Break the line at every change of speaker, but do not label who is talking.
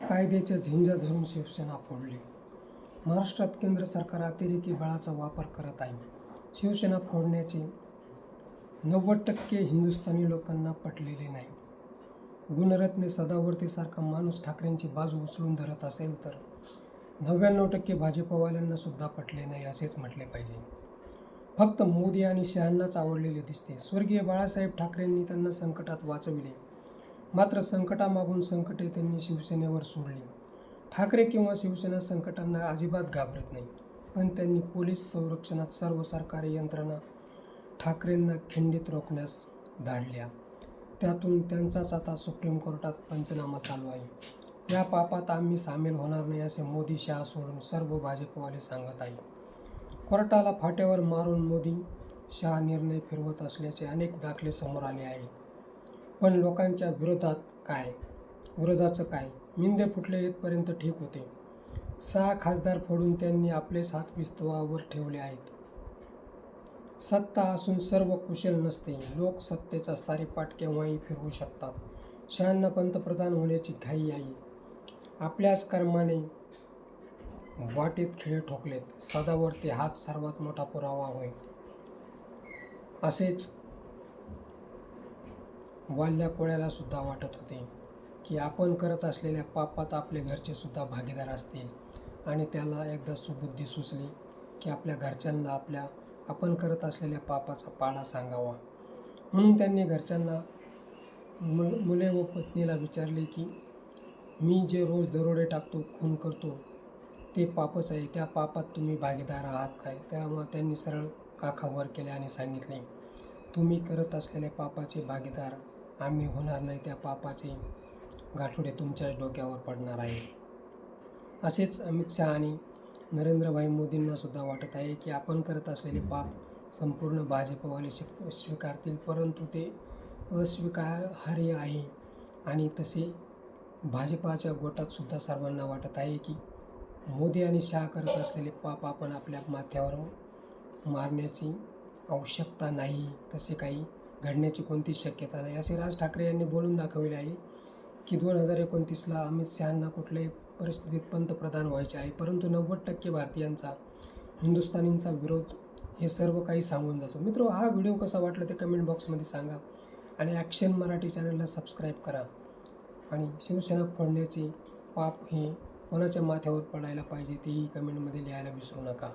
कायद्याच्या झिंजा धरून शिवसेना फोडली. महाराष्ट्रात केंद्र सरकार अतिरेकी बळाचा वापर करत आहे. शिवसेना फोडण्याचे 90% हिंदुस्थानी लोकांना पटलेले नाही. गुणरत्ने सदावर्तेसारखा माणूस ठाकरेंची बाजू उचलून धरत असेल तर 99% भाजपवाल्यांना सुद्धा पटले नाही असेच म्हटले पाहिजे. फक्त मोदी आणि शहांनाच आवडलेले दिसते. स्वर्गीय बाळासाहेब ठाकरेंनी त्यांना संकटात वाचविले, मात्र संकटामागून संकटे त्यांनी शिवसेनेवर सोडली. ठाकरे किंवा शिवसेना संकटांना अजिबात घाबरत नाही, पण त्यांनी पोलीस संरक्षणात सर्व सरकारी यंत्रणा ठाकरेंना खिंडीत रोखण्यास धाडल्या. त्यातून त्यांचाच आता सुप्रीम कोर्टात पंचनामा चालू आहे. या पापात आम्ही सामील होणार नाही असे मोदी शहा सोडून सर्व भाजपवाले सांगत आहे. कोर्टाला फाट्यावर मारून मोदी शहा निर्णय फिरवत असल्याचे अनेक दाखले समोर आले आहे. पण लोकांच्या विरोधाचं काय? मिंदे फुटले इथपर्यंत ठीक होते. 6 खासदार फोडून त्यांनी आपलेच हात विस्तवावर ठेवले आहेत. सत्ता असून सर्व कुशल नसते. लोक सत्तेचा सारीपाट केव्हाही फिरवू शकतात. शहांना पंतप्रधान होण्याची घाई आहे. आपल्याच कर्माने वाटेत खिळे ठोकलेत. सदावर्ते हाच सर्वात मोठा पुरावा होय. असेच वाल्या कोळ्याला सुद्धा वाटत होते की आपण करत असलेल्या पापात आपले घरचे सुद्धा भागीदार असतील, आणि त्याला एकदा सुबुद्धी सुचली की आपल्या घरच्यांना आपण करत असलेल्या पापाचा पाडा सांगावा. म्हणून त्यांनी घरच्यांना, मुले व पत्नीला विचारले की मी जे रोज दरोडे टाकतो, खून करतो, ते पापच आहे. त्या पापात तुम्ही भागीदार आहात काय? त्यामुळे त्यांनी सरळ काखा वर केले आणि सांगितले, तुम्ही करत असलेल्या पापाचे भागीदार आम्ही होणार नाही. त्या पापाचे गाठोडे तुमच्याच डोक्यावर पडणार आहे. असेच अमित शहा आणि नरेंद्रभाई मोदींना सुद्धा वाटत आहे की आपण करत असलेले पाप संपूर्ण भाजपवाले स्वीकारतील, परंतु ते अस्वीकार्य आहे. आणि तसे भाजपाच्या गोटात सुद्धा सर्वांना वाटत आहे की मोदी आणि शहा करत असलेले पाप आपण आपल्या माथ्यावर मारण्याची आवश्यकता नाही. तसे काही घडण्याची कोणतीच शक्यता नाही, असे राज ठाकरे यांनी बोलून दाखवले आहे की 2029ला अमित शहांना कुठल्याही परिस्थितीत पंतप्रधान व्हायचे आहे. परंतु 90% भारतीयांचा, हिंदुस्थानींचा विरोध हे सर्व काही सांगून जातो. मित्रो, हा व्हिडिओ कसा वाटला ते कमेंट बॉक्समध्ये सांगा आणि ॲक्शन मराठी चॅनलला सबस्क्राईब करा. आणि शिवसेना फोडण्याचे पाप हे कोणाच्या माथ्यावर पडायला पाहिजे तेही कमेंटमध्ये लिहायला विसरू नका.